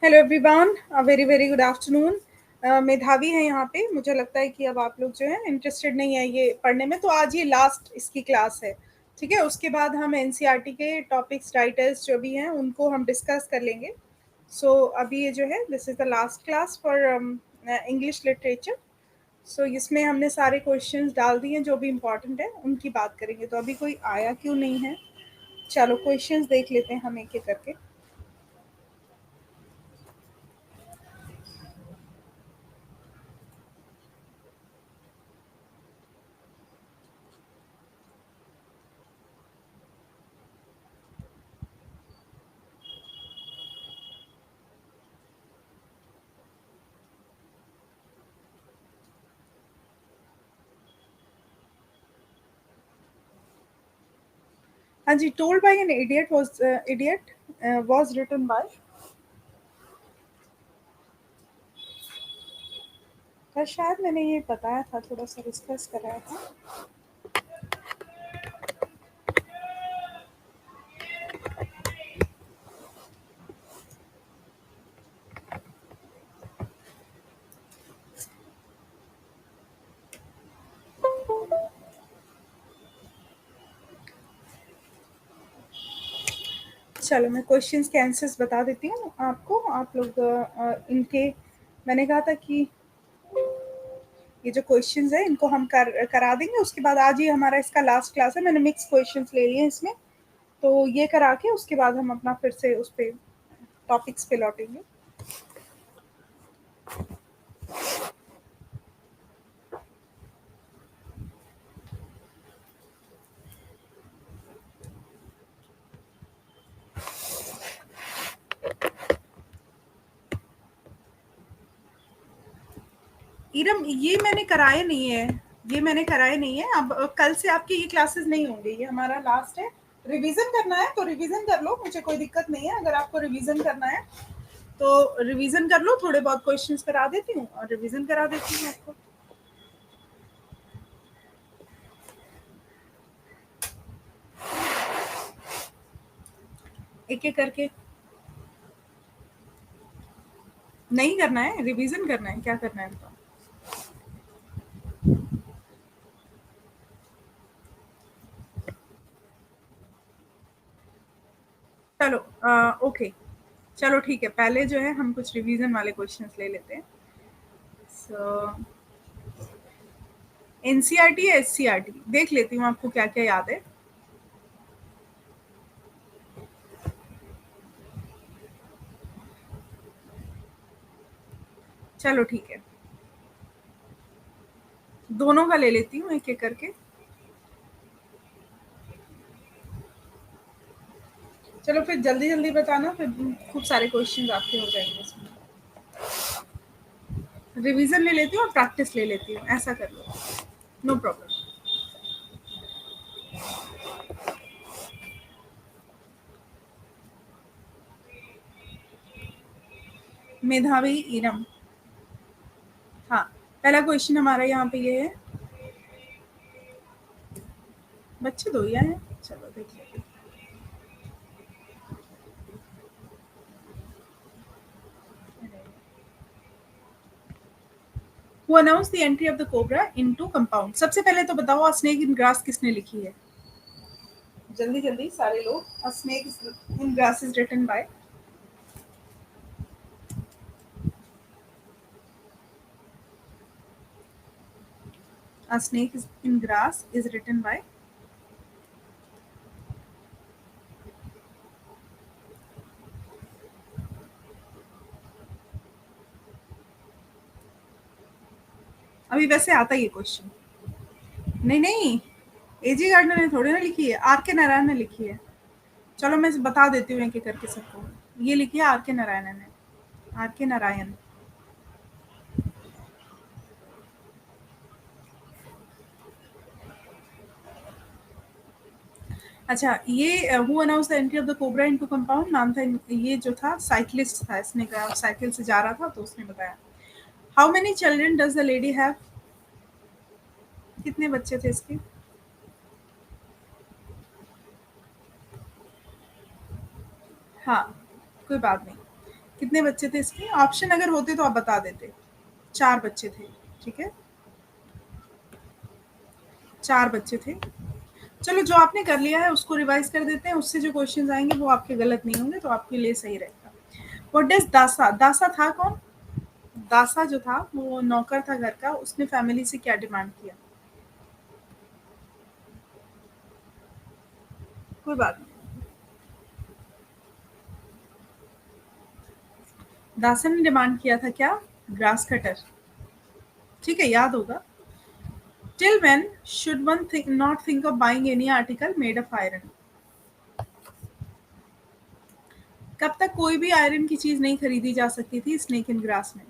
Hello everyone, very very good afternoon. मेधावी है यहाँ पे। मुझे लगता है कि अब आप लोग जो है इंटरेस्टेड नहीं है ये पढ़ने में, तो आज ये लास्ट इसकी क्लास है। ठीक है, उसके बाद हम एनसीईआरटी के टॉपिक्स राइटर्स जो भी हैं उनको हम डिस्कस कर लेंगे। सो अभी ये जो है this is the last class for English literature. So इसमें हमने सारे क्वेश्चंस डाल दिए हैं जो भी इम्पोर्टेंट है उनकी बात करेंगे। तो अभी कोई आया क्यों नहीं है? चलो क्वेश्चंस देख लेते हैं हम एक एक करके। हाँ जी, told by an idiot was written by. शायद मैंने ये बताया था, थोड़ा सा डिस्कस कराया था। चलो मैं क्वेश्चंस के आंसर्स बता देती हूँ आपको। आप लोग इनके, मैंने कहा था कि ये जो क्वेश्चंस है इनको हम करा देंगे। उसके बाद आज ही हमारा इसका लास्ट क्लास है। मैंने मिक्स क्वेश्चंस ले लिए हैं इसमें, तो ये करा के उसके बाद हम अपना फिर से उस पे टॉपिक्स पे लौटेंगे। इरम, ये मैंने कराए नहीं है। ये मैंने कराए नहीं है। अब कल से आपके ये क्लासेस नहीं होंगे, ये हमारा लास्ट है। रिवीजन करना है तो रिवीजन कर लो, मुझे कोई दिक्कत नहीं है। अगर आपको रिवीजन करना है तो रिवीजन कर लो। थोड़े बहुत क्वेश्चंस करा देती हूँ और रिवीजन करा देती हूँ आपको। एक एक करके। नहीं करना है, रिवीजन करना है। क्या करना है बताओ? चलो ओके, चलो ठीक है। पहले जो है हम कुछ रिवीजन वाले क्वेश्चंस ले लेते हैं। सो एनसीईआरटी या एससीईआरटी देख लेती हूँ आपको क्या क्या याद है। चलो ठीक है, दोनों का ले लेती हूँ एक एक करके। चलो फिर जल्दी जल्दी बताना, फिर खूब सारे क्वेश्चंस आपके हो जाएंगे इसमें। रिवीजन ले लेती हूँ और प्रैक्टिस ले लेती हूँ, ऐसा कर लो। No problem. मेधावी इरम। हाँ, पहला क्वेश्चन हमारा यहाँ पे ये है। बच्चे दो ही आए हैं, चलो देख लेते हैं। Who announced the entry of the cobra into compound? सबसे पहले तो बताओ, A Snake in Grass किसने लिखी है? जल्दी जल्दी सारे लोग। A Snake in Grass is written by। A Snake in Grass is written by। अभी वैसे आता ही है क्वेश्चन। नहीं नहीं, एजी गार्डनर ने थोड़ी ना लिखी है, आर के नारायण ने लिखी है। चलो मैं बता देती हूँ एक एक करके सबको। ये लिखी है आर के नारायण ने। Are K Narayan. अच्छा, ये who announce the entry of the cobra into compound नाम था। ये जो था साइकिलिस्ट था, इसने कहा साइकिल से जा रहा था तो उसने बताया। How many children does the lady have? कितने बच्चे थे इसके? हाँ, कोई बात नहीं। कितने बच्चे थे इसके? ऑप्शन अगर होते तो आप बता देते। 4 बच्चे थे, ठीक है? 4 बच्चे थे। चलो जो आपने कर लिया है उसको रिवाइज़ कर देते हैं, उससे जो क्वेश्चन्स आएँगे वो आपके गलत नहीं होंगे, तो आपके लिए सही रहेगा। व्हाट डज़ दासा? दासा था कौन? दासा जो था वो नौकर था घर का, उसने फैमिली से क्या डिमांड किया? कोई बात नहीं। दासा ने डिमांड किया था क्या? Grass cutter. ठीक है, याद होगा। Till when should one not think of buying any article made of iron? कब तक कोई भी आयरन की चीज नहीं खरीदी जा सकती थी स्नेक इन ग्रास में?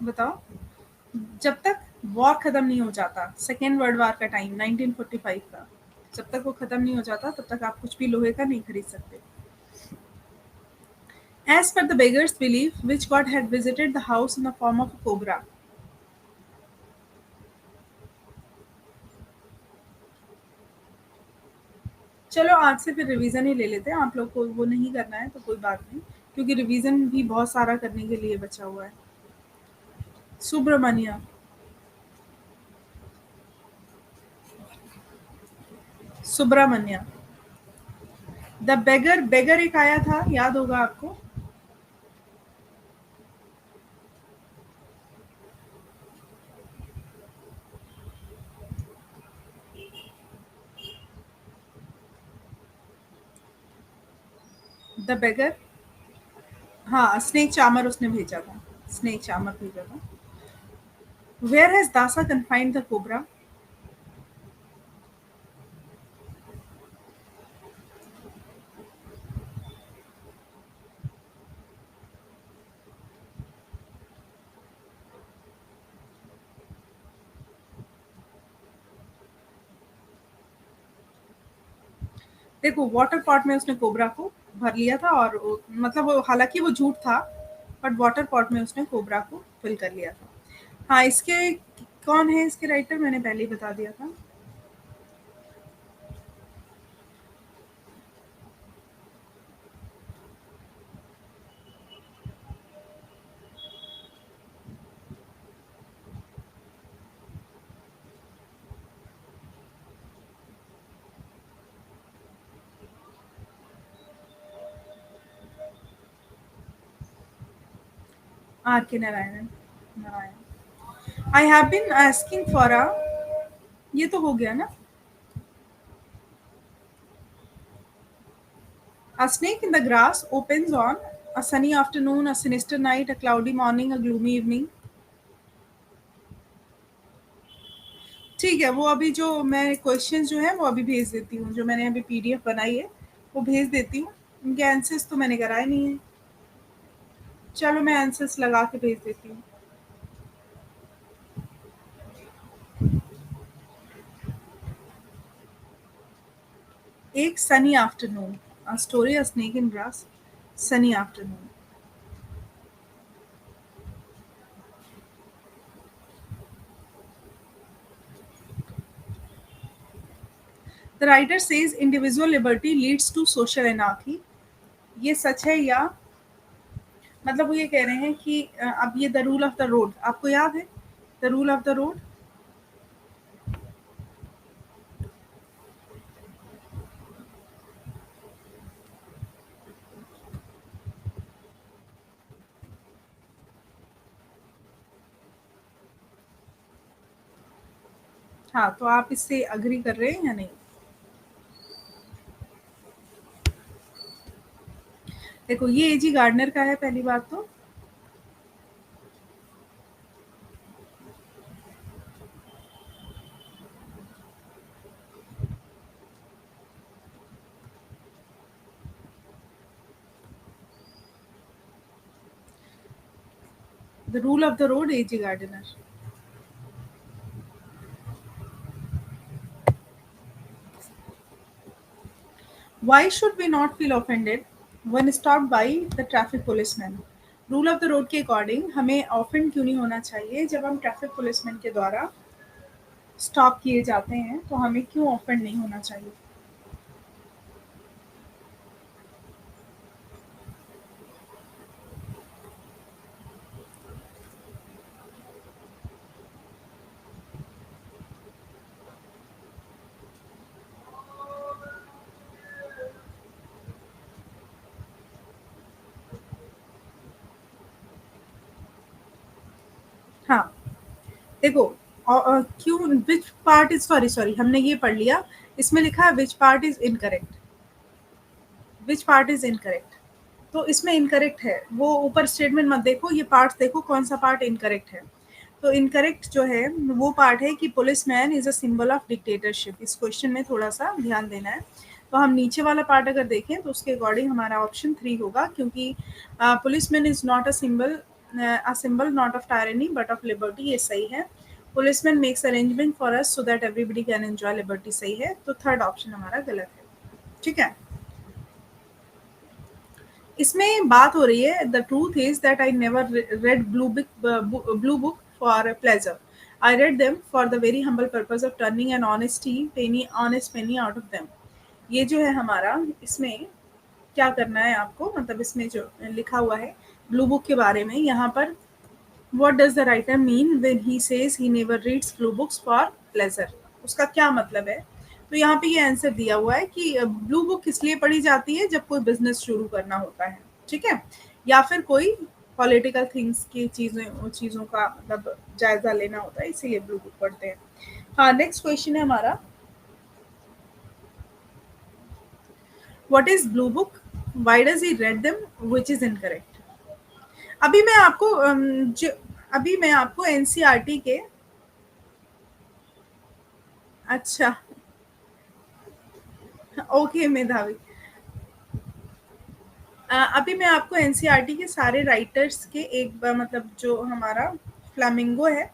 बताओ। जब तक वॉर खत्म नहीं हो जाता, सेकेंड वर्ल्ड वॉर का टाइम 1945 का, जब तक वो खत्म नहीं हो जाता तब तक आप कुछ भी लोहे का नहीं खरीद सकते। As per the beggar's belief, which god had visited the house in the form of a cobra? चलो आज से फिर रिवीजन ही ले लेते हैं, आप लोग को वो नहीं करना है तो कोई बात नहीं, क्योंकि रिवीजन भी बहुत सारा करने के लिए बचा हुआ है। सुब्रमण्य। सुब्रमण्य। द बेगर, बेगर एक आया था, याद होगा आपको। The beggar. हाँ, स्नेक चामर उसने भेजा था। स्नेक चामर भेजा था। वेयर हैज दासा कन्फाइंड द कोबरा? देखो, वाटर पॉट में उसने कोबरा को भर लिया था, और मतलब हालांकि वो झूठ था, बट वाटर पॉट में उसने कोबरा को फिल कर लिया था। हाँ, इसके कौन है इसके राइटर, मैंने पहले ही बता दिया था। R K Narayan. Narayan. I have been asking for a, ये तो हो गया ना। A snake in the grass opens on a sunny afternoon, a sinister night, a cloudy morning, a gloomy evening. ठीक है, वो अभी जो मैं क्वेश्चंस जो है वो अभी भेज देती हूँ, जो मैंने अभी पीडीएफ बनाई है वो भेज देती हूँ। उनके आंसर्स तो मैंने कराए नहीं है। चलो मैं आंसर्स लगा के भेज देती हूँ। एक Sunny afternoon, a story a snake in grass, sunny afternoon. The writer says individual liberty leads to social anarchy. ये सच है या, मतलब वो ये कह रहे हैं कि अब ये the rule of the road आपको याद है? The rule of the road. हाँ, तो आप इससे अग्री कर रहे हैं या नहीं? देखो, ये एजी गार्डनर का है पहली बात तो। The rule of the road, A G Gardiner. Why should we not feel offended when stopped by the traffic policeman? Rule of the road के अकॉर्डिंग हमें ऑफेंड क्यों नहीं होना चाहिए जब हम ट्रैफिक पुलिसमैन के द्वारा स्टॉप किए जाते हैं, तो हमें क्यों ऑफेंड नहीं होना चाहिए? हाँ, देखो, क्यों, which part is, sorry sorry, हमने ये पढ़ लिया। इसमें लिखा है which part is incorrect, which part is incorrect. तो इसमें इनकरेक्ट है, वो ऊपर स्टेटमेंट मत देखो, ये पार्ट देखो कौन सा पार्ट इनकरेक्ट है। तो इनकरेक्ट जो है वो पार्ट है कि police man is a symbol of dictatorship. इस क्वेश्चन में थोड़ा सा ध्यान देना है। तो हम नीचे वाला पार्ट अगर देखें तो उसके अकॉर्डिंग हमारा ऑप्शन 3 होगा, क्योंकि police man is not a symbol not of tyranny but of liberty, ये सही है। Policeman makes arrangement for us so that everybody can enjoy liberty, सही है। तो थर्ड ऑप्शन हमारा गलत है। ठीक है, इसमें बात हो रही है, the truth is that I never red blue book for pleasure, I read them for the very humble purpose of turning an honest Penney out of them. ये जो है हमारा, इसमें क्या करना है आपको, मतलब इसमें जो लिखा हुआ है ब्लू बुक के बारे में, यहाँ पर what does the writer mean when he says he never reads blue books for pleasure, उसका क्या मतलब है? तो यहाँ पे ये आंसर दिया हुआ है कि ब्लू बुक किस लिए पढ़ी जाती है, जब कोई बिजनेस शुरू करना होता है, ठीक है, या फिर कोई पॉलिटिकल थिंग्स की चीज़ों का मतलब जायजा लेना होता है, इसीलिए ब्लू बुक पढ़ते हैं। हाँ, नेक्स्ट क्वेश्चन है हमारा, what is blue book, why does he red them, which is incorrect? अभी मैं आपको अभी मैं आपको एनसीईआरटी के, अच्छा, ओके मेधावी, अभी मैं आपको एनसीईआरटी के सारे राइटर्स के एक मतलब जो हमारा फ्लामिंगो है,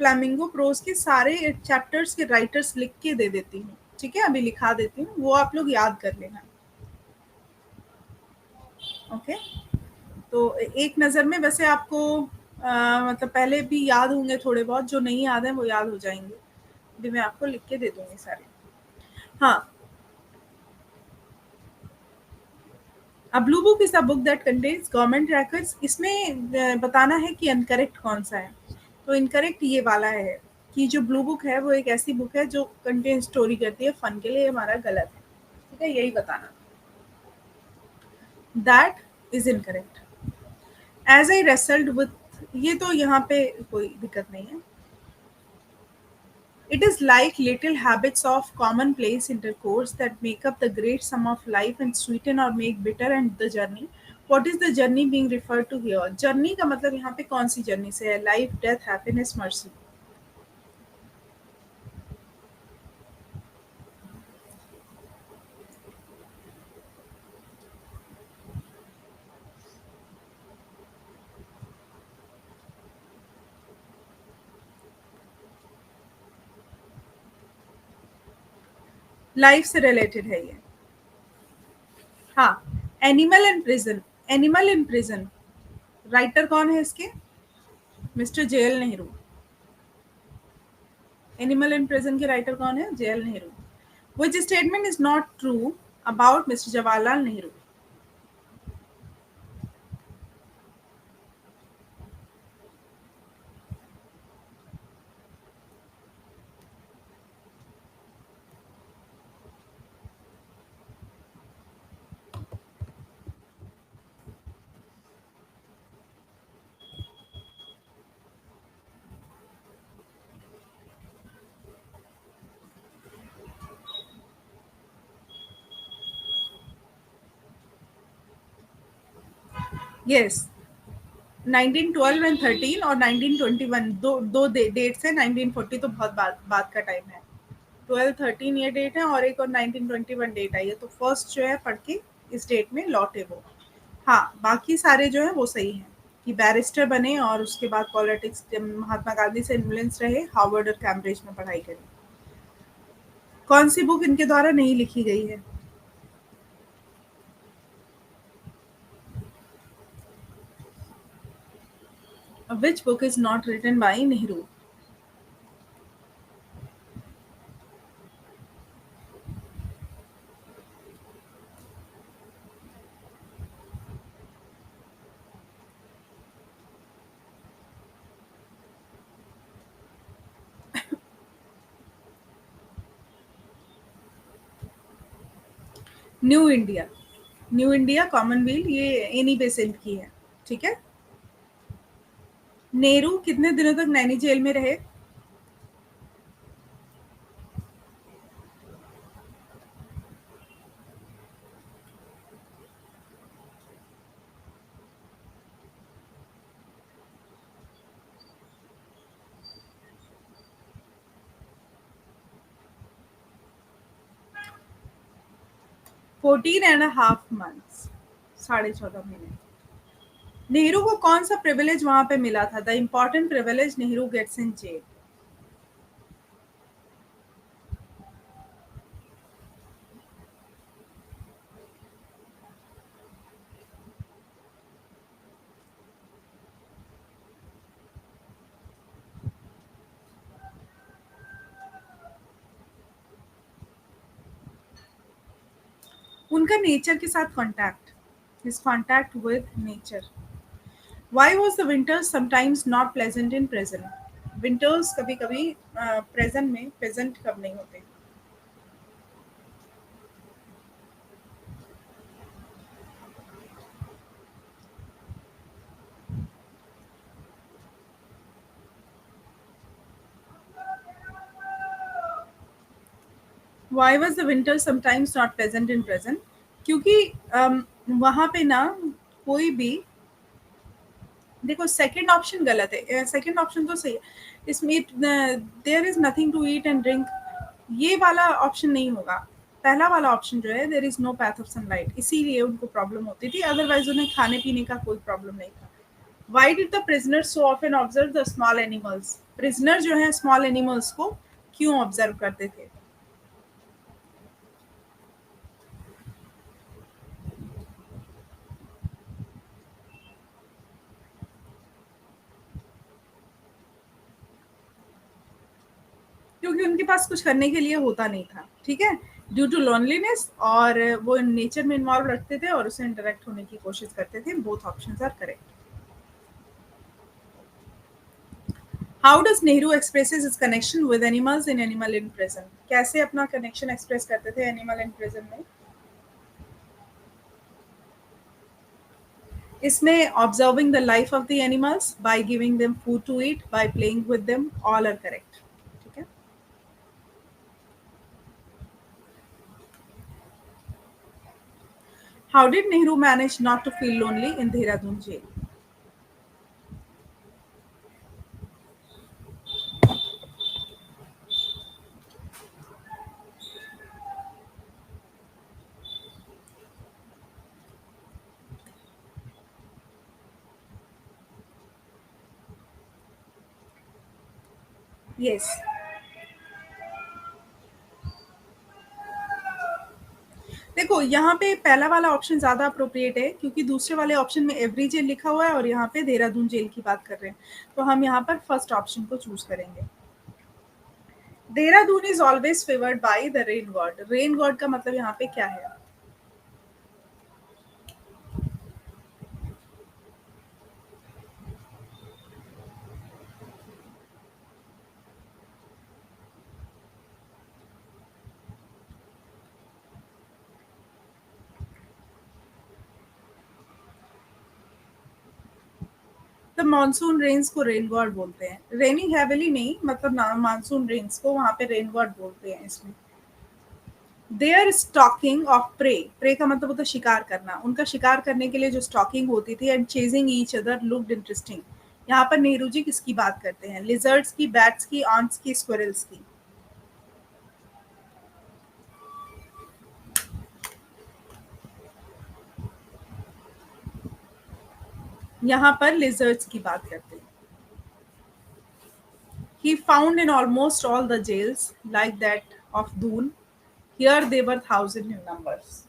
फ्लामिंगो प्रोज के सारे चैप्टर्स के राइटर्स लिख के दे देती हूँ, ठीक है, अभी लिखा देती हूँ, वो आप लोग याद कर लेना। ओके, तो एक नज़र में वैसे आपको मतलब पहले भी याद होंगे, थोड़े बहुत जो नहीं याद है वो याद हो जाएंगे, अभी मैं आपको लिख के दे दूंगी सारे। हाँ, a blue book is a book that contains government records, इसमें बताना है कि इनकरेक्ट कौन सा है। तो इनकरेक्ट ये वाला है कि जो ब्लू बुक है वो एक ऐसी बुक है जो कंटेन स्टोरी करती है फन के लिए, हमारा गलत है, ठीक है, यही बताना। That is incorrect. As I wrestled with, ये तो यहाँ पे कोई दिक्कत नहीं है। It is like little habits of commonplace intercourse that make up the great sum of life and sweeten or make bitter and the journey. What is the journey being referred to here? Journey का मतलब यहाँ पे कौन सी journey से है? Life, death, happiness, mercy. Life से related है ये। हाँ, animal in prison, animal in prison, writer कौन है इसके? Mister JL Nehru. Animal in prison के राइटर कौन है? JL Nehru. Which statement is not true about Mr. Jawaharlal Nehru? Yes, 1912 and 13 और 1921, दो डेट्स है। 1940 तो बहुत बाद का टाइम है। 12 13 ये डेट है और एक और 1921 डेट आई है। तो फर्स्ट जो है पढ़ के इस डेट में लौटे वो। हाँ, बाकी सारे जो है वो सही हैं कि बैरिस्टर बने और उसके बाद पॉलिटिक्स, महात्मा गांधी से इन्फ्लुएंस रहे, हार्वर्ड और कैम्ब्रिज में पढ़ाई करी। कौन सी बुक इनके द्वारा नहीं लिखी गई है? Which book is not written by Nehru? New India. New India Commonwealth ये इन्हीं पे सेंड की है। ठीक है। नेहरू कितने दिनों तक नैनी जेल में रहे? 14.5 months, 14.5 महीने। नेहरू को कौन सा प्रिविलेज वहां पे मिला था? The important privilege Nehru gets in jail. उनका नेचर के साथ contact, his contact with nature. Why was the winters sometimes not pleasant in present? Winters कभी कभी प्रेजेंट में प्रेजेंट कब नहीं होते? Why was the winter sometimes not pleasant in present? क्योंकि वहां पे ना कोई भी, देखो सेकंड ऑप्शन गलत है, सेकंड ऑप्शन तो सही है। इसमें there is nothing to eat and drink, ये वाला ऑप्शन नहीं होगा। पहला वाला ऑप्शन जो है, there is no path of sunlight, इसीलिए उनको प्रॉब्लम होती थी, अदरवाइज उन्हें खाने पीने का कोई प्रॉब्लम नहीं था। Why did the prisoner so often observe the small animals? Prisoner जो है स्मॉल एनिमल्स को क्यों ऑब्जर्व करते थे? क्योंकि उनके पास कुछ करने के लिए होता नहीं था। ठीक है। ड्यू टू लोनलीनेस, और वो नेचर में इन्वॉल्व रखते थे और उससे इंटरेक्ट होने की कोशिश करते थे। Both options are correct. How does Nehru expresses his connection with animals in animal in prison? कैसे अपना कनेक्शन एक्सप्रेस करते थे एनिमल इन प्रिजन में? इसमें observing the life of the animals, by giving them food to eat, by playing with them, all are correct. ठीक है। How did Nehru manage not to feel lonely in Dehradun jail? Yes. देखो यहाँ पे पहला वाला option ज्यादा अप्रोप्रिएट है, क्योंकि दूसरे वाले ऑप्शन में एवरी जेल लिखा हुआ है और यहाँ पे देहरादून जेल की बात कर रहे हैं। तो हम यहाँ पर फर्स्ट ऑप्शन को चूज करेंगे। Dehradun is always favoured by the rain God. Rain God का मतलब यहाँ पे क्या है? तो मानसून रेन्स को रेन गॉड बोलते हैं। रेनिंग हैविली नहीं, मतलब ना मानसून रेन्स को वहां पे रेन गॉड बोलते हैं इसमें। Their stalking of prey, prey का मतलब होता है शिकार करना, उनका शिकार करने के लिए जो स्टॉकिंग होती थी, and chasing each other looked interesting. यहाँ पर नेहरू जी किसकी बात करते हैं? लिजर्ड्स की, बैट्स की, आंट्स की, स्क्विरल्स की? यहाँ पर लिजर्ड्स की बात करते हैं। He found in almost all the jails, like that of Doon. Here they were thousand in numbers.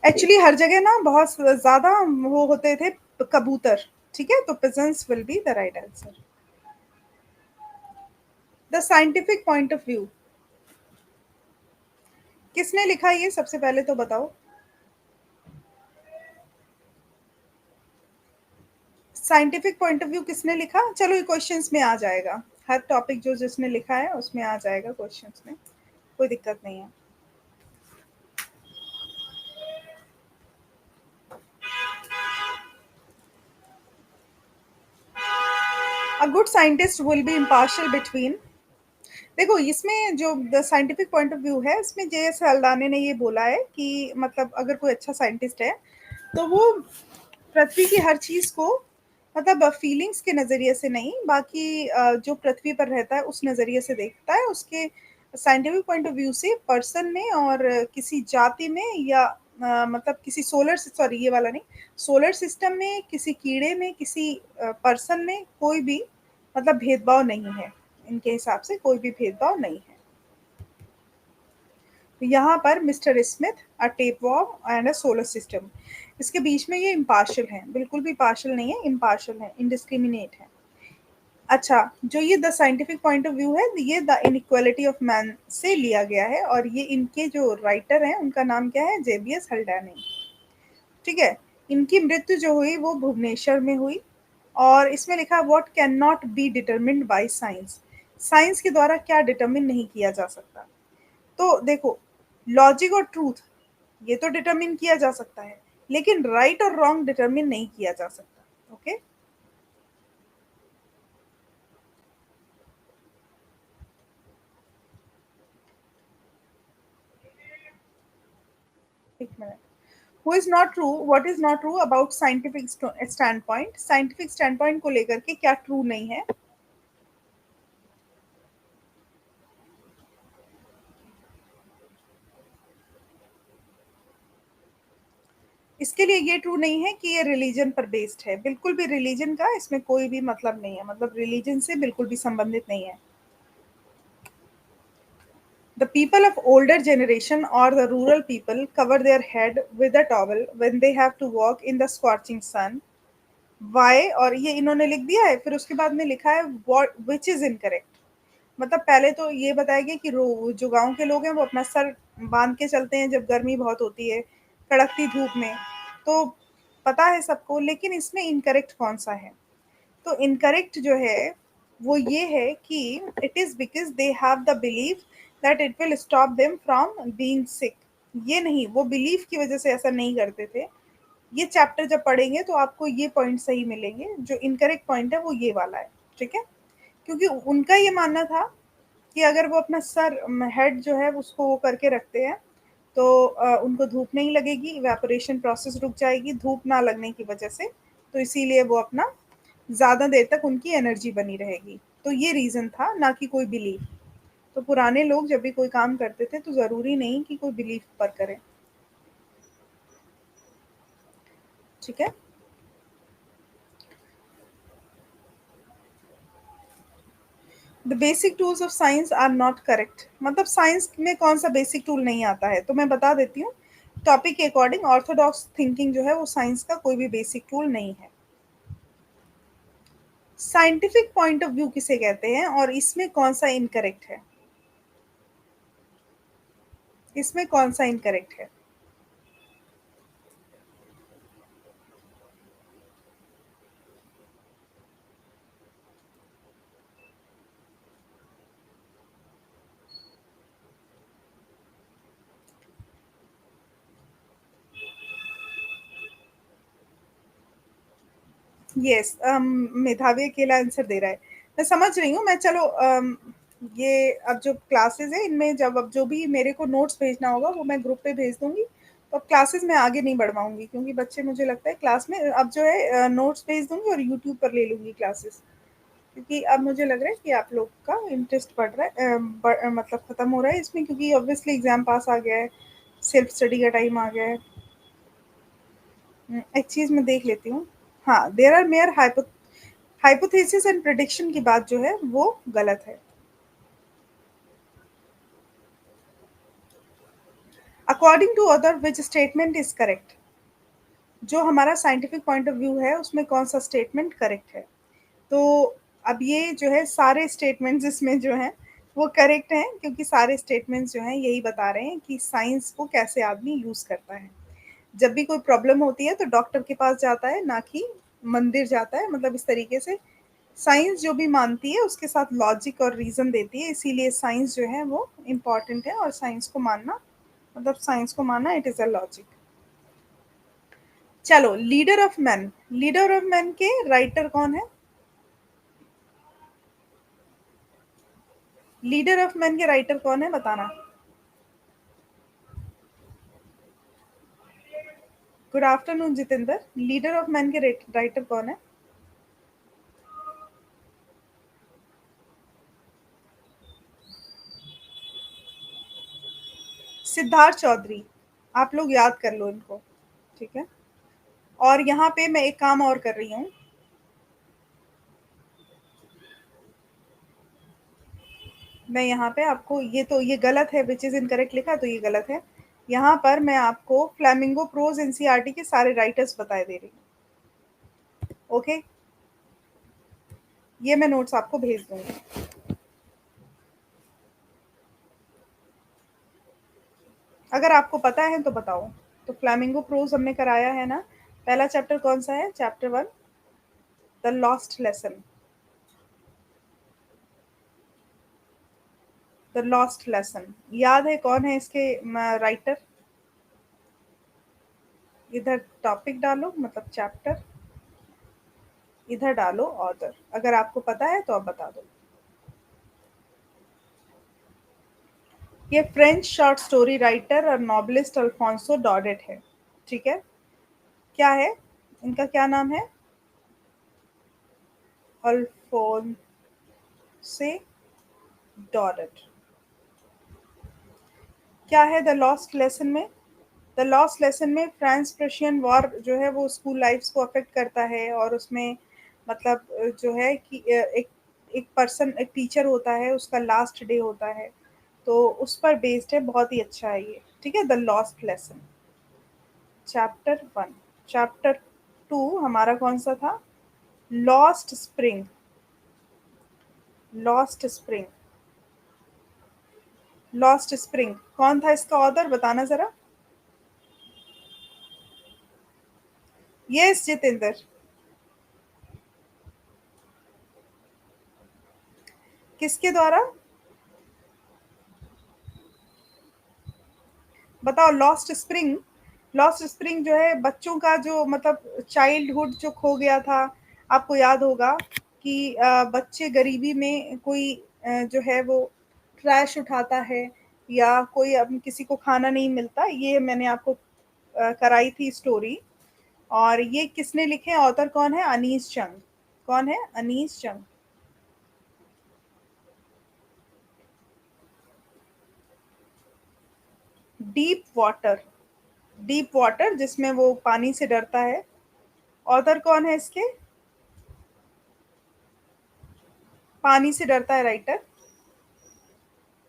Actually हर जगह ना बहुत ज़्यादा वो होते थे कबूतर, ठीक है? तो pigeons will be the right answer. The scientific point of view, किसने लिखा ये सबसे पहले तो बताओ? साइंटिफिक पॉइंट ऑफ व्यू किसने लिखा? चलो ये क्वेश्चंस में आ जाएगा। हर टॉपिक जो जिसने लिखा है उसमें आ जाएगा क्वेश्चंस में, कोई दिक्कत नहीं है। A good scientist will be impartial between, देखो इसमें जो the scientific point of view है इसमें जे एस हल्दाने ने ये बोला है कि मतलब अगर कोई अच्छा साइंटिस्ट है तो वो पृथ्वी की हर चीज को मतलब फीलिंग्स के नजरिए से नहीं, बाकी जो पृथ्वी पर रहता है उस नजरिए से देखता है। उसके साइंटिफिक पॉइंट ऑफ व्यू से पर्सन में और किसी जाति में या मतलब किसी सोलर, सॉरी ये वाला नहीं, सोलर सिस्टम में किसी कीड़े में किसी पर्सन में कोई भी मतलब भेदभाव नहीं है। इनके हिसाब से कोई भी भेदभाव नहीं है। तो यहाँ पर mister Smith, a tape warm and a solar system, इसके बीच में ये इम्पार्शियल है, बिल्कुल भी पार्शियल नहीं है, इम्पार्शियल है, इनडिस्क्रिमिनेट है। अच्छा, जो ये the scientific point of view है ये द इनइक्वालिटी ऑफ मैन से लिया गया है और ये इनके जो राइटर हैं उनका नाम क्या है? जेबीएस हल्डानी, ठीक है? इनकी मृत्यु जो हुई वो भुवनेश्वर में हुई और इसमें लिखा है what can not be determined by science, science के द्वारा क्या डिटरमिन नहीं किया जा सकता। तो देखो, लॉजिक और ट्रूथ ये तो डिटरमिन किया जा सकता है, लेकिन राइट और रॉन्ग डिटरमिन नहीं किया जा सकता। ओके, एक minute. Who is not true, what is not true about scientific stand point, scientific stand point को लेकर के क्या ट्रू नहीं है? इसके लिए ये ट्रू नहीं है कि ये रिलीजन पर बेस्ड है, बिल्कुल भी रिलीजन का इसमें कोई भी मतलब नहीं है, मतलब रिलीजन से बिल्कुल भी संबंधित नहीं है। The people of older generation or the rural people cover their head with a towel when they have to walk in the scorching sun. Why? और ये इन्होंने लिख दिया है, फिर उसके बाद में लिखा है what which is incorrect। मतलब पहले तो ये बताया गया कि जो गांव के लोग हैं वो अपना सर बांध के चलते हैं जब गर्मी बहुत होती है, कड़कती धूप में, तो पता है सबको, लेकिन इसमें इनकरेक्ट कौन सा है? तो इनकरेक्ट जो है वो ये है कि it is because they have the believe that it will stop them from being sick. ये नहीं, वो बिलीफ की वजह से ऐसा नहीं करते थे। ये चैप्टर जब पढ़ेंगे तो आपको ये पॉइंट सही मिलेंगे, जो इनकरेक्ट पॉइंट है वो ये वाला है, ठीक है? क्योंकि उनका ये मानना था कि अगर वो अपना सर हेड जो है उसको वो करके रखते हैं तो उनको धूप नहीं लगेगी, इवेपोरेशन प्रोसेस रुक जाएगी धूप ना लगने की वजह से, तो इसीलिए वो अपना ज़्यादा देर तक उनकी एनर्जी बनी रहेगी। तो ये रीज़न था, ना कि कोई बिलीफ। तो पुराने लोग जब भी कोई काम करते थे तो ज़रूरी नहीं कि कोई बिलीफ पर करें, ठीक है? The basic tools of science are not correct, मतलब साइंस में कौन सा बेसिक टूल नहीं आता है? तो मैं बता देती हूँ। टॉपिक के अकॉर्डिंग ऑर्थोडॉक्स थिंकिंग जो है वो साइंस का कोई भी बेसिक टूल नहीं है। साइंटिफिक पॉइंट ऑफ व्यू किसे कहते हैं और इसमें कौन सा इनकरेक्ट है? इसमें कौन सा इनकरेक्ट है? यस, मेधावी अकेला आंसर दे रहा है। मैं समझ रही हूँ। मैं चलो ये अब जो क्लासेस है इनमें जब अब जो भी मेरे को नोट्स भेजना होगा वो मैं ग्रुप पे भेज दूंगी। तो अब क्लासेस में आगे नहीं बढ़वाऊंगी क्योंकि बच्चे मुझे लगता है क्लास में अब जो है नोट्स भेज दूंगी और यूट्यूब पर ले लूंगी क्लासेस, क्योंकि अब मुझे लग रहा है कि आप लोग का इंटरेस्ट बढ़ रहा है, मतलब खत्म हो रहा है इसमें, क्योंकि ऑब्वियसली एग्जाम पास आ गया है, सेल्फ स्टडी का टाइम आ गया है। एक चीज मैं देख लेती हूँ। हाँ, there are major hypothesis and prediction की बात जो है वो गलत है। Uh according to author which statement is correct, जो हमारा साइंटिफिक पॉइंट ऑफ व्यू है उसमें कौन सा स्टेटमेंट करेक्ट है। तो अब ये जो है सारे स्टेटमेंट्स इसमें जो हैं वो करेक्ट हैं, क्योंकि सारे स्टेटमेंट्स जो हैं यही बता रहे हैं कि साइंस को कैसे आदमी यूज़ करता है। जब भी कोई प्रॉब्लम होती है तो डॉक्टर के पास जाता है, ना कि मंदिर जाता है। मतलब इस तरीके से साइंस जो भी मानती है उसके साथ लॉजिक और रीज़न देती है, इसीलिए साइंस जो है वो इम्पॉर्टेंट है। और साइंस को मानना मतलब साइंस को मानना इट इज़ अ लॉजिक। चलो, leader of man, leader of man के राइटर कौन है? लीडर ऑफ मैन के राइटर कौन है, बताना। Good afternoon Jitendra, leader of man के राइटर कौन है? सिद्धार्थ चौधरी। आप लोग याद कर लो इनको, ठीक है। और यहाँ पे मैं एक काम और कर रही हूँ, मैं यहाँ पे आपको ये गलत है, विच इज़ इनकरेक्ट लिखा तो ये गलत है। यहाँ पर मैं आपको फ्लेमिंगो प्रोज एनसीईआरटी के सारे राइटर्स बताए दे रही हूँ। ओके, ये मैं नोट्स आपको भेज दूंगी। अगर आपको पता है तो बताओ। तो फ्लेमिंगो प्रोज हमने कराया है ना। पहला चैप्टर कौन सा है? Chapter 1, the lost lesson. The lost lesson याद है कौन है इसके राइटर? इधर टॉपिक डालो, मतलब चैप्टर, इधर डालो ऑथर। अगर आपको पता है तो आप बता दो। ये फ्रेंच शॉर्ट स्टोरी राइटर और नॉवेलिस्ट अल्फोंसो डॉडेट है, ठीक है। क्या है इनका, क्या नाम है? अल्फोंसे डॉडेट। क्या है द लॉस्ट लेसन में? द लॉस्ट लेसन में फ्रांस प्रशियन वॉर जो है वो स्कूल लाइफ्स को अफेक्ट करता है। और उसमें मतलब जो है कि एक एक पर्सन, एक टीचर होता है, उसका लास्ट डे होता है, तो उस पर बेस्ड है। बहुत ही अच्छा है ये, ठीक है। The lost lesson, chapter 1। Chapter 2 हमारा कौन सा था? Lost spring. Lost spring, lost spring कौन था इसका ऑथर, बताना जरा। यस जितेंद्र। किसके द्वारा? बताओ। लॉस्ट स्प्रिंग, लॉस्ट स्प्रिंग जो है बच्चों का जो मतलब चाइल्डहुड जो खो गया था। आपको याद होगा कि बच्चे गरीबी में कोई जो है वो ट्रैश उठाता है, या कोई अब किसी को खाना नहीं मिलता। ये मैंने आपको कराई थी स्टोरी। और ये किसने लिखे? ऑथर कौन है? अनीस चंग। कौन है? अनीस चंग। डीप वाटर, डीप वाटर जिसमें वो पानी से डरता है। ऑथर कौन है इसके? पानी से डरता है राइटर।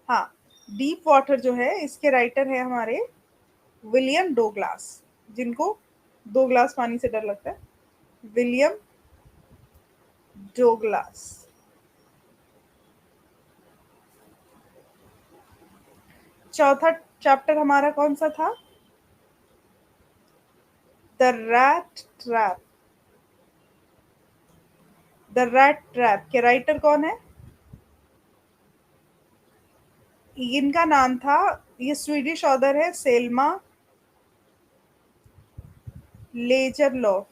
हाँ, डीप वाटर जो है इसके राइटर है हमारे विलियम डोगलास, जिनको 2 ग्लास पानी से डर लगता है। विलियम डोगलास। चौथा चैप्टर हमारा कौन सा था? The rat trap. The rat trap के राइटर कौन है? इनका नाम था, ये स्वीडिश ऑथर है, सेल्मा लेजरलॉफ।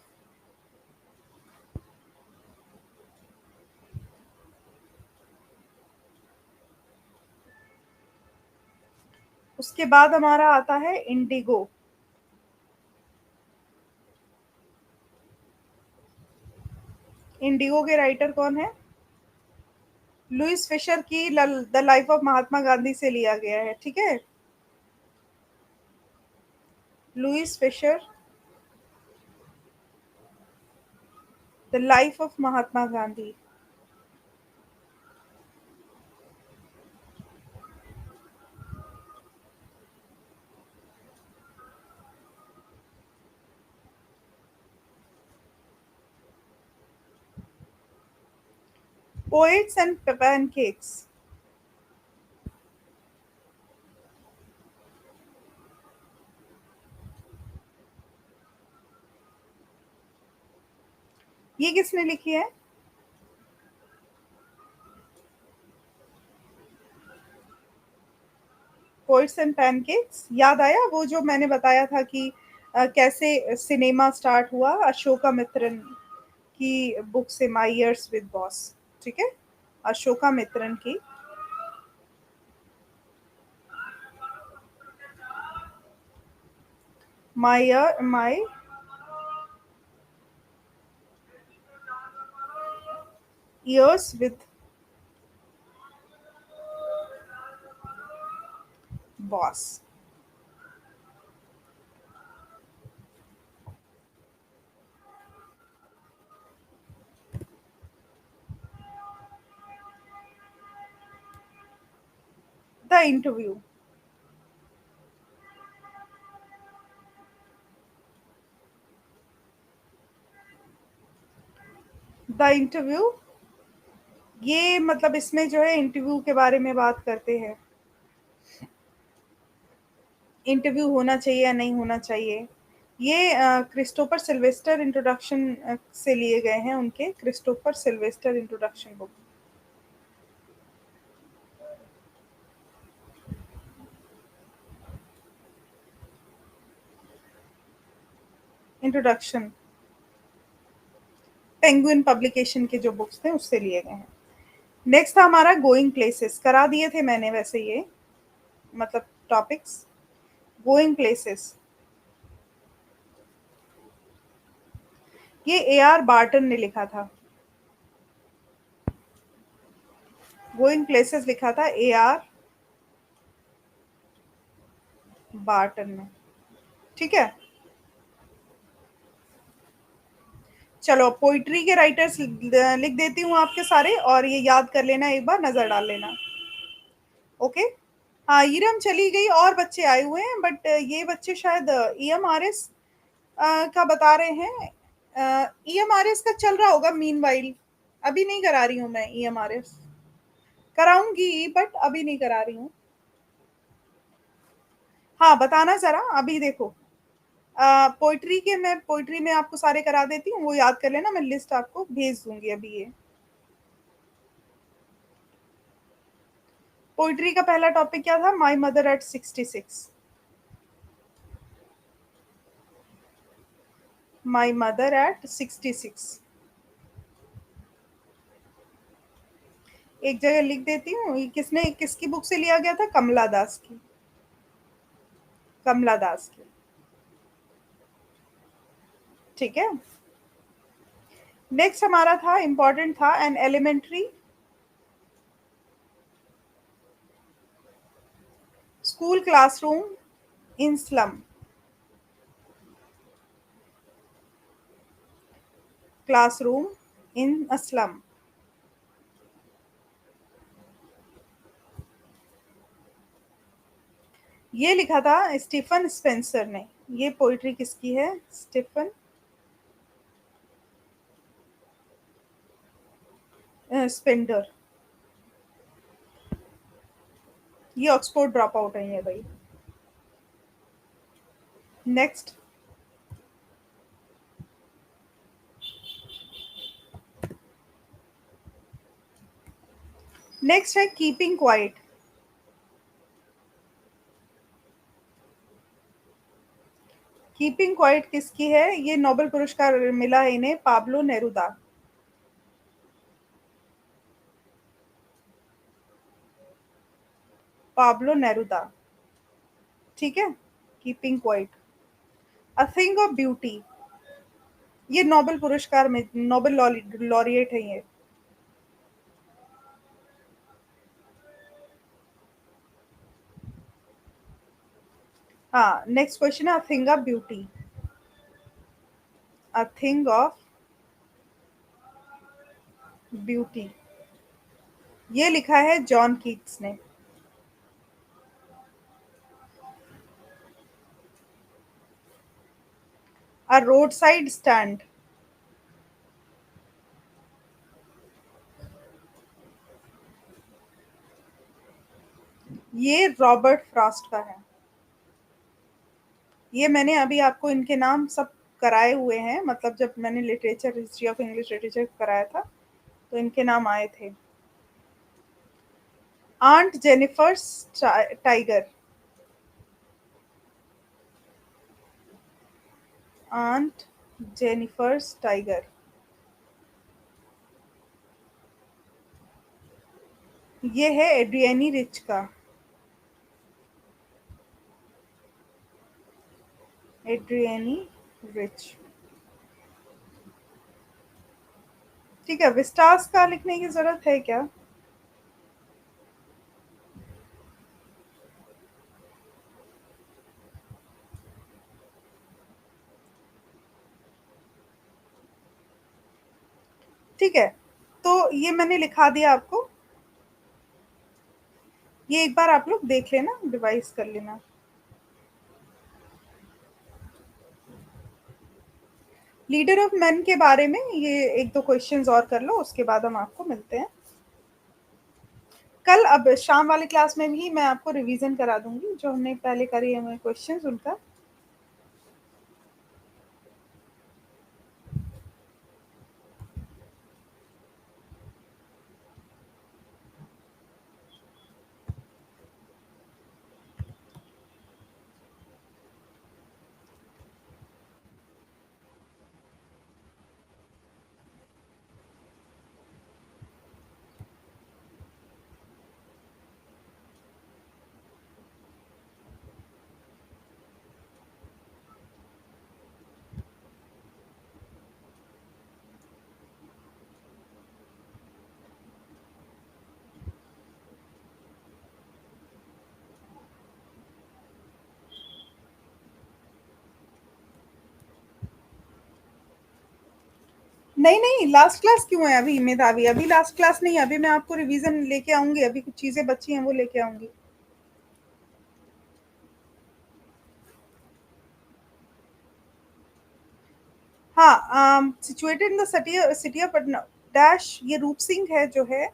उसके बाद हमारा आता है इंडिगो। इंडिगो के राइटर कौन है? लुइस फिशर की the life of Mahatma Gandhi से लिया गया है, ठीक है। Louis Fischer, the life of Mahatma Gandhi. Poets and pancakes. ये किसने लिखी है? पोएट्स एंड पैनकेक्स याद आया वो जो मैंने बताया था कि कैसे सिनेमा स्टार्ट हुआ, अशोका मित्रन की बुक से, माई इयर्स विद बॉस। ठीक है, अशोका मित्रन की। My years with boss. The interview. The interview, ये मतलब इसमें जो है इंटरव्यू के बारे में बात करते हैं, इंटरव्यू होना चाहिए या नहीं होना चाहिए। ये क्रिस्टोफर सिल्वेस्टर इंट्रोडक्शन से लिए गए हैं, उनके Christopher Sylvester introduction book. Introduction penguin publication के जो बुक्स थे उससे लिए गए हैं। नेक्स्ट था हमारा गोइंग प्लेसेस, करा दिए थे मैंने वैसे ये, मतलब टॉपिक्स। गोइंग प्लेसेस, ये ए आर बार्टन ने लिखा था। गोइंग प्लेसेस लिखा था ए आर बार्टन ने। ठीक है, चलो पोइट्री के राइटर्स लिख देती हूँ आपके सारे, और ये याद कर लेना, एक बार नजर डाल लेना। ओके। हाँ, ईरम चली गई और बच्चे आए हुए हैं, बट ये बच्चे शायद ई एम आर एस का बता रहे हैं। ई एम आर एस का चल रहा होगा मीन वाइल। अभी नहीं करा रही हूँ मैं ई एम आर एस, कराऊंगी बट अभी नहीं करा रही हूँ। हाँ, बताना जरा, अभी देखो। पोइट्री के, मैं पोइट्री में आपको सारे करा देती हूँ, वो याद कर लेना, मैं लिस्ट आपको भेज दूंगी अभी ये। पोइट्री का पहला टॉपिक क्या था? My mother eight 66। My mother eight 66। एक जगह लिख देती हूँ, ये किसने, किसकी बुक से लिया गया था? कमला दास की। कमला दास की। ठीक है। नेक्स्ट हमारा था, इंपॉर्टेंट था, an elementary school classroom in slum. Classroom in a slum. ये लिखा था स्टीफन स्पेंसर ने। ये पोइट्री किसकी है? Stephen Spender. ये ऑक्सफोर्ड ड्रॉप आउट है ये भाई। नेक्स्ट। नेक्स्ट है कीपिंग क्वाइट। कीपिंग क्वाइट किसकी है? ये नोबेल पुरस्कार मिला है इन्हें, पाब्लो नेरुदा। Pablo Neruda. ठीक है, keeping quite. A thing of beauty, ये नोबेल पुरस्कार में, नोबेल लॉरिएट है ये। हाँ, नेक्स्ट क्वेश्चन है, a thing of beauty. A thing of beauty, ये लिखा है जॉन कीट्स ने। अ रोड साइड स्टैंड। ये रॉबर्ट फ्रॉस्ट का है। ये मैंने अभी आपको इनके नाम सब कराए हुए हैं, मतलब जब मैंने literature, history of English literature कराया था तो इनके नाम आए थे। Aunt Jennifer's tiger. Aunt Jennifer's tiger. ये है एड्रियनी रिच का। Adrienne Rich. ठीक है, विस्टास का लिखने की जरूरत है क्या? ठीक है, तो ये मैंने लिखा दिया आपको। ये एक बार आप लोग देख लेना, रिवाइज कर लेना। लीडर ऑफ मेन के बारे में ये एक दो क्वेश्चंस और कर लो, उसके बाद हम आपको मिलते हैं कल। अब शाम वाली क्लास में भी मैं आपको रिवीजन करा दूंगी जो हमने पहले करे हुए क्वेश्चंस उनका। नहीं नहीं, लास्ट क्लास क्यों है अभी मेधावी? अभी लास्ट क्लास नहीं है, अभी मैं आपको रिवीजन लेके आऊंगी, अभी कुछ चीजें बची हैं वो लेके आऊंगी। हाँ, situated in the city of Patna dash. ये रूप सिंह है जो है।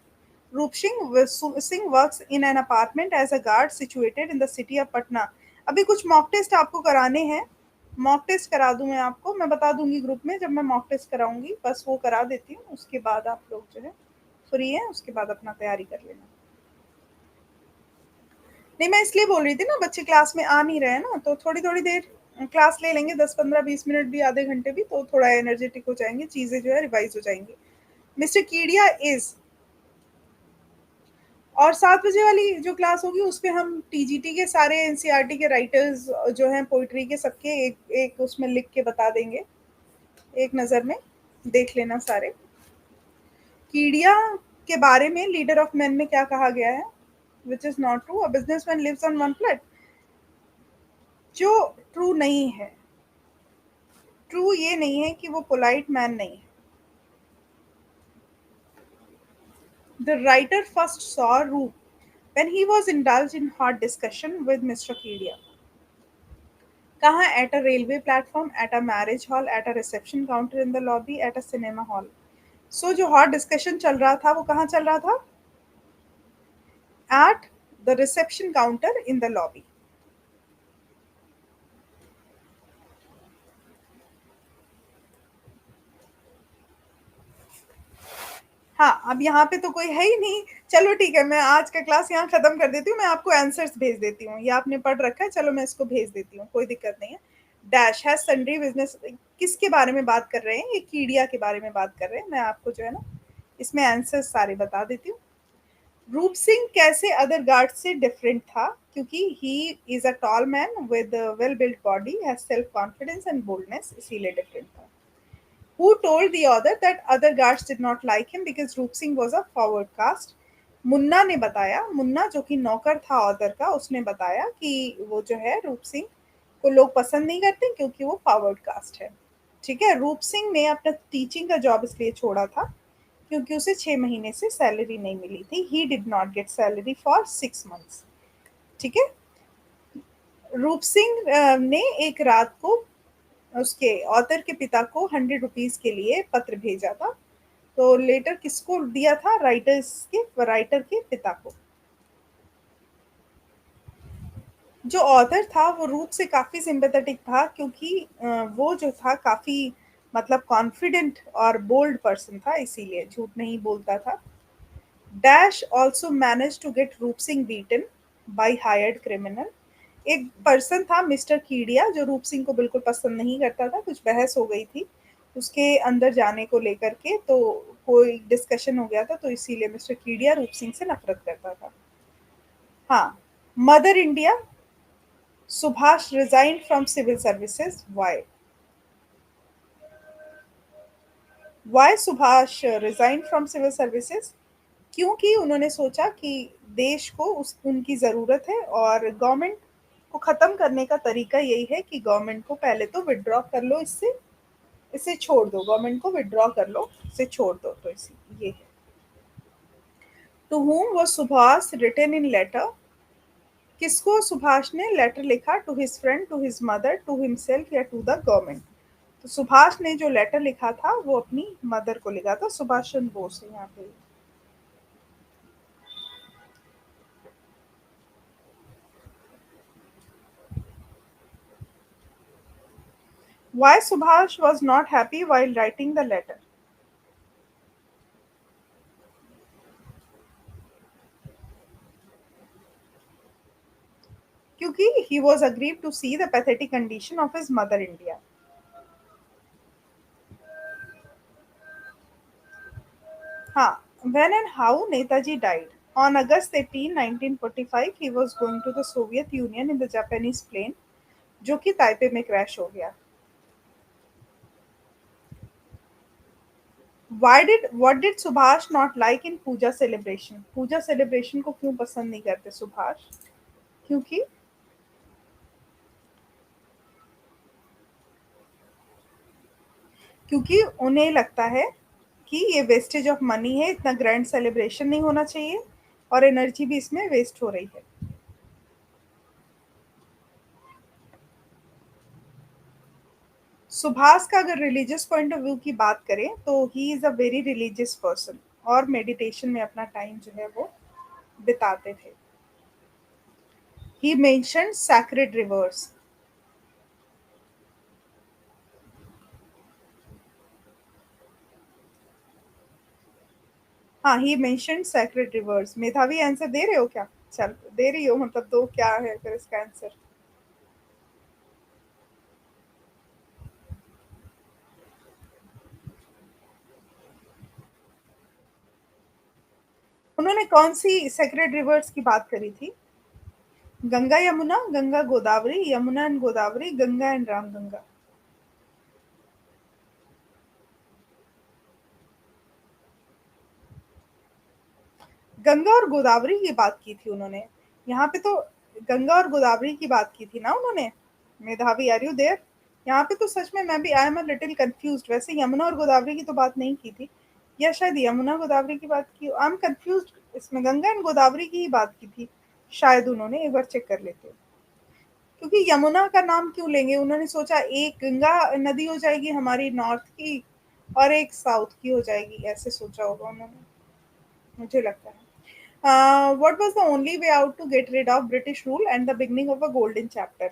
Roop Singh works in an apartment as a guard situated in the city of Patna. अभी कुछ मॉक टेस्ट आपको कराने हैं। मॉक टेस्ट करा दूं मैं आपको, मैं बता दूंगी ग्रुप में जब मैं मॉक टेस्ट कराऊंगी, बस वो करा देती हूँ, उसके बाद आप लोग जो है फ्री है, उसके बाद अपना तैयारी कर लेना। नहीं, मैं इसलिए बोल रही थी ना, बच्चे क्लास में आ नहीं रहे हैं ना, तो थोड़ी थोड़ी देर क्लास ले लेंगे, 10 15 20 मिनट भी, आधे घंटे भी, तो थोड़ा एनर्जेटिक हो जाएंगे, चीजें जो है रिवाइज हो जाएंगी। Mister Kidiya is. और 7 बजे वाली जो क्लास होगी उसपे हम टीजीटी के सारे एनसीईआरटी के राइटर्स जो हैं पोइट्री के, सबके एक एक उसमें लिख के बता देंगे, एक नज़र में देख लेना सारे। कीडिया के बारे में लीडर ऑफ मेन में क्या कहा गया है? Which is not true, a businessman lives on one flat. जो ट्रू नहीं है, ट्रू ये नहीं है कि वो पोलाइट मैन नहीं है। द राइटर फर्स्ट सॉ रूप when he was indulged in hot discussion with Mr. Kedia. कहाँ? At a railway platform, at a marriage hall, at a reception counter in the lobby, at a cinema hall. So जो hot discussion चल रहा था वो कहाँ चल रहा था? At the reception counter in the lobby. हाँ, अब यहाँ पे तो कोई है ही नहीं। चलो ठीक है, मैं आज का क्लास यहाँ खत्म कर देती हूँ, मैं आपको आंसर्स भेज देती हूँ, ये आपने पढ़ रखा है, चलो मैं इसको भेज देती हूँ, कोई दिक्कत नहीं है। Dash has sundry business. किसके बारे में बात कर रहे हैं? ये कीड़िया के बारे में बात कर रहे हैं। मैं आपको जो है ना इसमें आंसर्स सारे बता देती हूँ। रूप सिंह कैसे अदर गार्ड्स से डिफरेंट था? क्योंकि he is a tall man with well built body, has self confidence and boldness, इसीलिए डिफरेंट था। Who told the other that other guards did not like him because Roop Singh was a forward caste? Munna ने बताया, मुन्ना जो कि नौकर था other का, उसने बताया कि वो जो है रूप सिंह को लोग पसंद नहीं करते क्योंकि वो फॉरवर्ड कास्ट है। ठीक है, रूप सिंह ने अपना टीचिंग का जॉब इसलिए छोड़ा था क्योंकि उसे 6 महीने से सैलरी नहीं मिली थी। He did not get salary for 6 months. ठीक है, रूप सिंह ने एक रात को उसके ऑथर के पिता को 100 रुपीज के लिए पत्र भेजा था। तो लेटर किसको दिया था? राइटर के पिता को। जो ऑथर था वो रूथ से काफ़ी सिम्पैथेटिक था क्योंकि वो जो था काफ़ी मतलब कॉन्फिडेंट और बोल्ड पर्सन था, इसीलिए झूठ नहीं बोलता था। Dash also manage to get Roop Singh beaten by hired criminal. एक पर्सन था मिस्टर कीडिया जो रूप सिंह को बिल्कुल पसंद नहीं करता था, कुछ बहस हो गई थी उसके अंदर जाने को लेकर के, तो कोई डिस्कशन हो गया था, तो इसीलिए मिस्टर कीडिया रूप सिंह से नफरत करता था। हाँ, mother India, Subhash resign from civil services, why Subhash resign from civil services? क्योंकि उन्होंने सोचा कि देश को उस उनकी ज़रूरत है और गवर्नमेंट को ख़त्म करने का तरीका यही है कि गवर्नमेंट को पहले तो विथड्रॉ कर लो, इससे इसे छोड़ दो, गवर्नमेंट को विथड्रॉ कर लो, इसे छोड़ दो, तो इसी ये है। To whom was Subhash written in letter? किसको सुभाष ने लेटर लिखा? To his friend, to his mother, to himself या टू द गवर्नमेंट? तो सुभाष ने जो लेटर लिखा था वो अपनी मदर को लिखा था, सुभाष चंद्र बोस है यहाँ पे। Why Subhash was not happy while writing the letter? क्योंकि he was aggrieved to see the pathetic condition of his mother India. हाँ, when and how Netaji died. On August 18, 1945, he was going to the Soviet Union in the Japanese plane, जो कि Taipei में crash हो गया। What did Subhash not like in Puja celebration? Puja celebration को क्यों पसंद नहीं करते सुभाष? क्योंकि क्योंकि उन्हें लगता है कि ये वेस्टेज ऑफ मनी है, इतना ग्रैंड सेलिब्रेशन नहीं होना चाहिए और एनर्जी भी इसमें वेस्ट हो रही है। सुभाष का अगर रिलीजियस पॉइंट ऑफ व्यू की बात करें तो he is a very religious person और मेडिटेशन में अपना टाइम जो है वो बिताते थे। ही मेंशन सैक्रेड रिवर्स। हाँ, ही मेंशन सैक्रेड रिवर्स। मेधावी आंसर दे रहे हो क्या? चल दे रही हो, मतलब दो, क्या है फिर इसका आंसर? उन्होंने कौन सी सैक्रेड रिवर्स की बात करी थी? Ganga Yamuna, Ganga Godavari, Yamuna and Godavari, Ganga and Ramganga? गंगा और गोदावरी की बात की थी उन्होंने। यहाँ पे तो गंगा और गोदावरी की बात की थी ना उन्होंने। मेधावी, आर यू देयर? यहाँ पे तो सच में मैं भी I am a little confused. वैसे यमुना और गोदावरी की तो बात नहीं की थी, या शायद यमुना गोदावरी की बात की। आई एम कंफ्यूज्ड, इसमें गंगा एंड गोदावरी की ही बात की थी शायद उन्होंने। एक बार चेक कर लेते हैं। क्योंकि यमुना का नाम क्यों लेंगे? उन्होंने सोचा एक गंगा नदी हो जाएगी हमारी नॉर्थ की और एक साउथ की हो जाएगी, ऐसे सोचा होगा उन्होंने, मुझे लगता है। What was the only way out to get rid of British rule and the beginning of a golden chapter?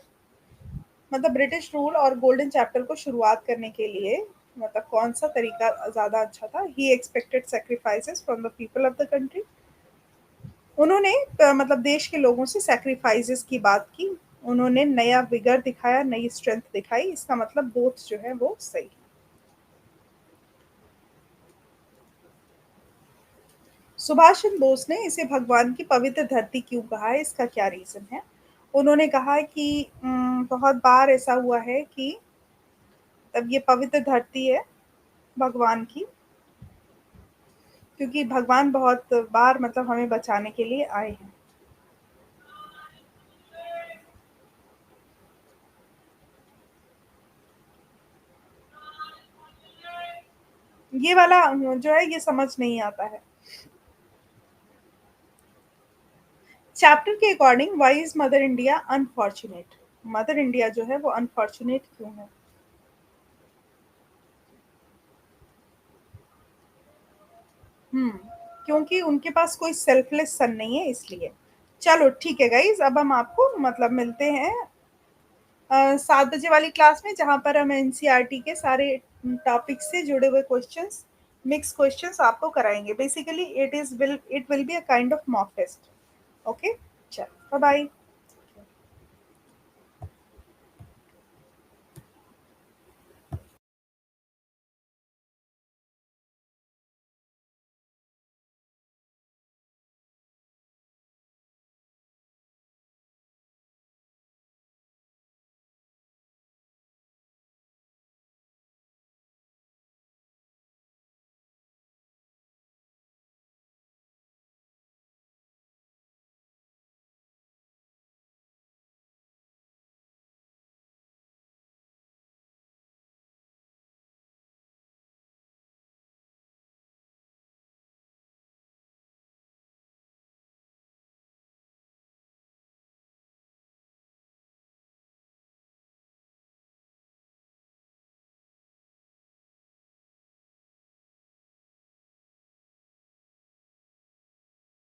मतलब ब्रिटिश रूल और गोल्डन चैप्टर को शुरुआत करने के लिए मतलब कौन सा तरीका ज़्यादा अच्छा था? He expected sacrifices from the people of the country. उन्होंने मतलब देश के लोगों से सैक्रिफाइसेस की बात की। उन्होंने नया विगर दिखाया, नई स्ट्रेंथ दिखाई। इसका मतलब बोथ जो है वो सही। सुभाष चंद्र बोस ने इसे भगवान की पवित्र धरती क्यों कहा है? इसका क्या रीज़न है? उन्होंने कहा है कि बहुत बार ऐसा हुआ है कि तब ये पवित्र धरती है भगवान की, क्योंकि भगवान बहुत बार मतलब हमें बचाने के लिए आए हैं। ये वाला जो है ये समझ नहीं आता है। चैप्टर के according why is mother India unfortunate? Mother India जो है वो अनफॉर्चुनेट क्यों है? हुँ, क्योंकि उनके पास कोई सेल्फलेस सन नहीं है, इसलिए। चलो ठीक है गाइज़, अब हम आपको मतलब मिलते हैं 7 बजे वाली क्लास में, जहाँ पर हम एनसीईआरटी के सारे टॉपिक से जुड़े हुए क्वेश्चंस, मिक्स क्वेश्चंस आपको कराएंगे। Basically it will be a kind of mock test. Okay, चलो बाय बाय।